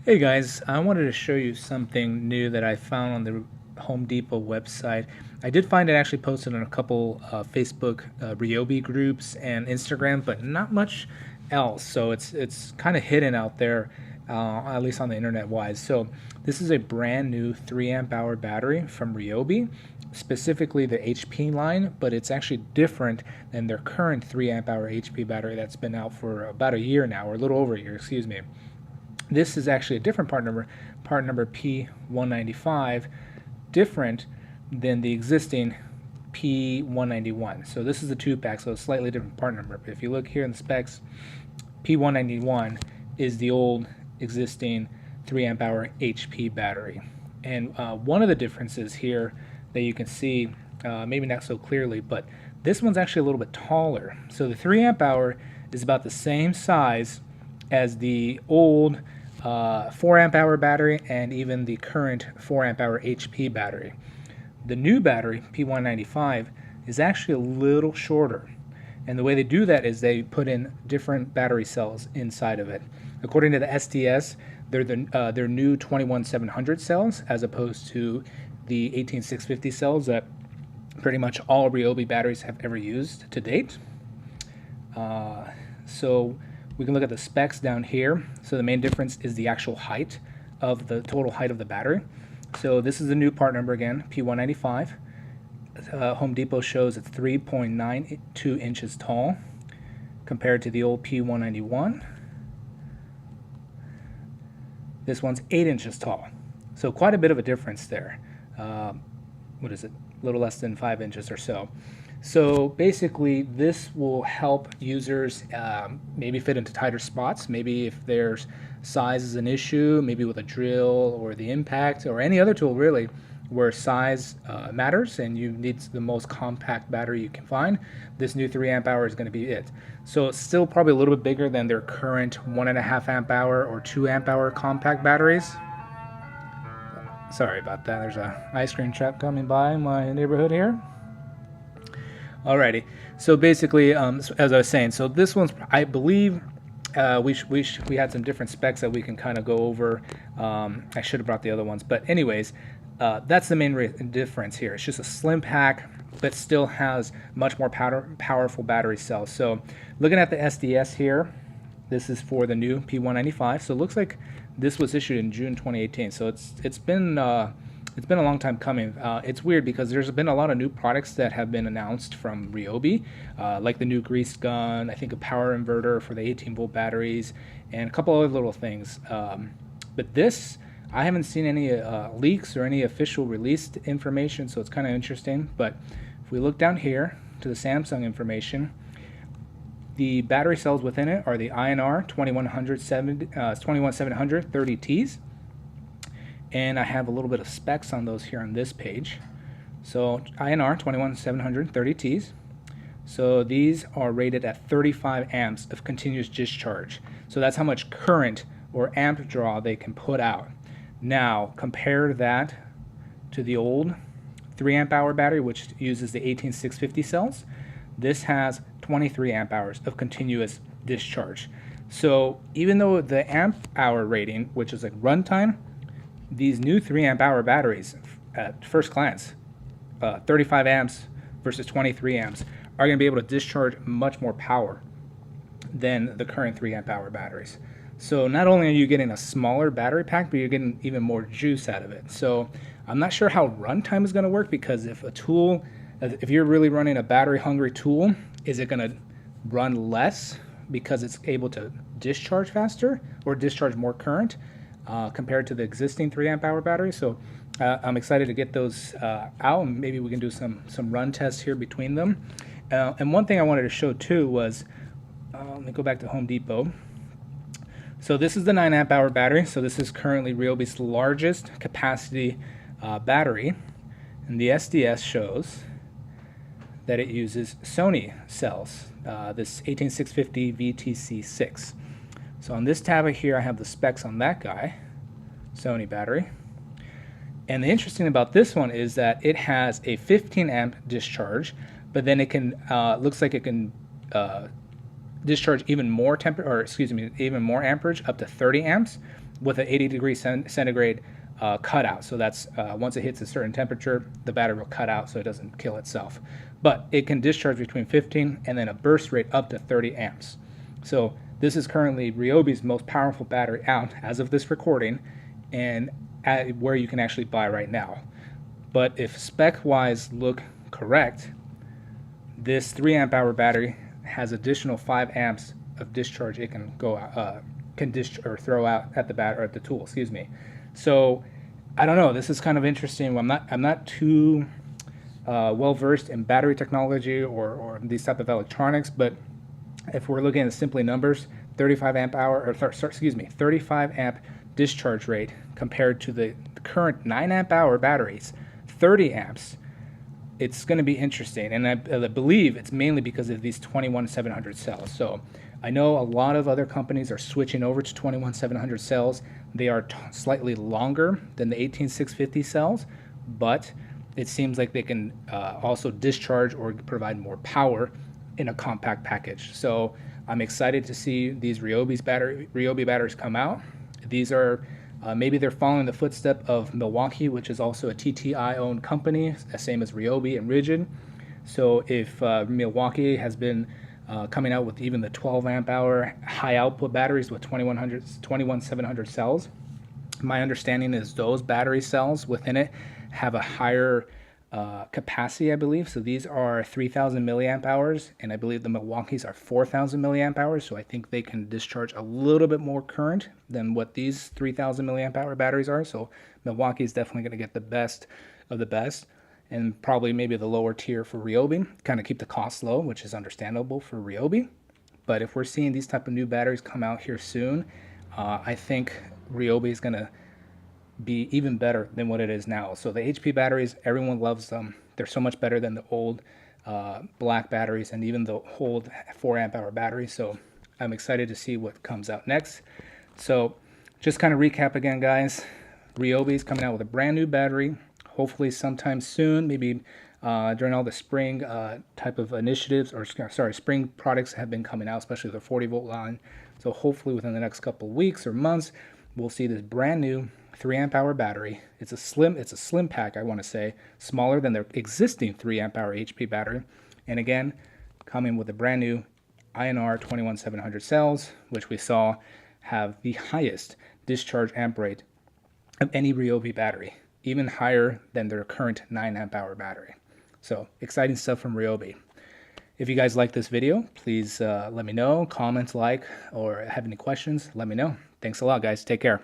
Hey guys, I wanted to show you something new that I found on the Home Depot website. I did find it actually posted on a couple Facebook Ryobi groups and Instagram, but not much else. So it's kind of hidden out there, at least on the internet wise. So this is a brand new 3 amp hour battery from Ryobi, specifically the HP line, but it's actually different than their current 3 amp hour HP battery that's been out for about a year now, or a little over a year, excuse me. This is actually a different part number P195, different than the existing P191. So this is the 2-pack, so a slightly different part number. But if you look here in the specs, P191 is the old existing 3 amp hour HP battery. And one of the differences here that you can see, maybe not so clearly, but this one's actually a little bit taller. So the 3 amp hour is about the same size as the old 4 amp hour battery and even the current 4 amp hour HP battery. The new battery, P195, is actually a little shorter. And the way they do that is they put in different battery cells inside of it. According to the SDS, they're their new 21700 cells as opposed to the 18650 cells that pretty much all Ryobi batteries have ever used to date. So we can look at the specs down here. So the main difference is the actual height of the total height of the battery. So this is the new part number again, P195. Home Depot shows it's 3.92 inches tall compared to the old P191. This one's 8 inches tall. So quite a bit of a difference there. What is it? A little less than 5 inches or so. So basically this will help users maybe fit into tighter spots, maybe if their size is an issue, maybe with a drill or the impact or any other tool really where size matters and you need the most compact battery you can find. This new 3 amp hour is going to be it. So it's still probably a little bit bigger than their current 1.5 amp hour or 2 amp hour compact batteries. Sorry about that, there's an ice cream truck coming by my neighborhood here. Alrighty, so basically, as I was saying, so this one's, I believe, we had some different specs that we can kind of go over. I should have brought the other ones, but anyways, that's the main difference here. It's just a slim pack, but still has much more powerful battery cells. So looking at the SDS here, this is for the new P195. So it looks like this was issued in June 2018. So it's been a long time coming. It's weird because there's been a lot of new products that have been announced from Ryobi, like the new grease gun, I think a power inverter for the 18-volt batteries, and a couple other little things. But this, I haven't seen any leaks or any official released information, so it's kind of interesting. But if we look down here to the Samsung information, the battery cells within it are the INR 21700 30Ts. And I have a little bit of specs on those here on this page. So INR 21700 30Ts. So these are rated at 35 amps of continuous discharge. So that's how much current or amp draw they can put out. Now compare that to the old 3 amp hour battery, which uses the 18650 cells. This has 23 amp hours of continuous discharge. So even though the amp hour rating, which is like runtime, these new 3 amp hour batteries, at first glance, 35 amps versus 23 amps, are going to be able to discharge much more power than the current 3 amp hour batteries. So not only are you getting a smaller battery pack, but you're getting even more juice out of it. So I'm not sure how runtime is going to work, because if you're really running a battery hungry tool, is it going to run less because it's able to discharge faster or discharge more current compared to the existing 3 amp hour battery? So I'm excited to get those out, and maybe we can do some run tests here between them. And one thing I wanted to show too was, let me go back to Home Depot. So this is the 9 amp hour battery. So this is currently Ryobi's largest capacity battery, and the SDS shows that it uses Sony cells, this 18650 VTC6. So on this tab here, I have the specs on that guy, Sony battery. And the interesting about this one is that it has a 15 amp discharge, but then it can, looks like it can discharge even more even more amperage, up to 30 amps. with an 80 degree centigrade cutout. So that's once it hits a certain temperature, the battery will cut out so it doesn't kill itself. But it can discharge between 15 and then a burst rate up to 30 amps. So this is currently Ryobi's most powerful battery out as of this recording, and where you can actually buy right now. But if spec-wise look correct, this 3 amp hour battery has additional 5 amps of discharge it can go throw out at the or at the tool, excuse me. So I don't know, this is kind of interesting. I'm not too well versed in battery technology or these type of electronics, but if we're looking at simply numbers, 35 amp discharge rate compared to the current 9 amp hour batteries, 30 amps, it's going to be interesting. And I believe it's mainly because of these 21700 cells. So I know a lot of other companies are switching over to 21700 cells. They are slightly longer than the 18650 cells, but it seems like they can also discharge or provide more power in a compact package. So I'm excited to see these Ryobi batteries come out. These are maybe they're following the footstep of Milwaukee, which is also a TTI-owned company, same as Ryobi and Rigid. So if Milwaukee has been coming out with even the 12 amp hour high output batteries with 21700 cells, my understanding is those battery cells within it have a higher capacity, I believe. So these are 3000 milliamp hours, and I believe the Milwaukee's are 4000 milliamp hours. So I think they can discharge a little bit more current than what these 3000 milliamp hour batteries are. So Milwaukee is definitely going to get the best of the best, and probably maybe the lower tier for Ryobi, kind of keep the cost low, which is understandable for Ryobi. But if we're seeing these type of new batteries come out here soon, I think Ryobi is going to be even better than what it is now. So the HP batteries, everyone loves them. They're so much better than the old black batteries and even the old 4 amp hour batteries. So I'm excited to see what comes out next. So just kind of recap again, guys. Ryobi is coming out with a brand new battery, hopefully sometime soon, maybe during all the spring type of initiatives, or sorry, spring products have been coming out, especially the 40 volt line. So hopefully within the next couple of weeks or months, we'll see this brand new 3 amp hour battery. It's a slim pack, I want to say, smaller than their existing 3 amp hour HP battery. And again, coming with a brand new INR 21700 cells, which we saw have the highest discharge amp rate of any Ryobi battery, even higher than their current 9 amp hour battery. So exciting stuff from Ryobi. If you guys like this video, please let me know, comment, like, or have any questions, let me know. Thanks a lot, guys. Take care.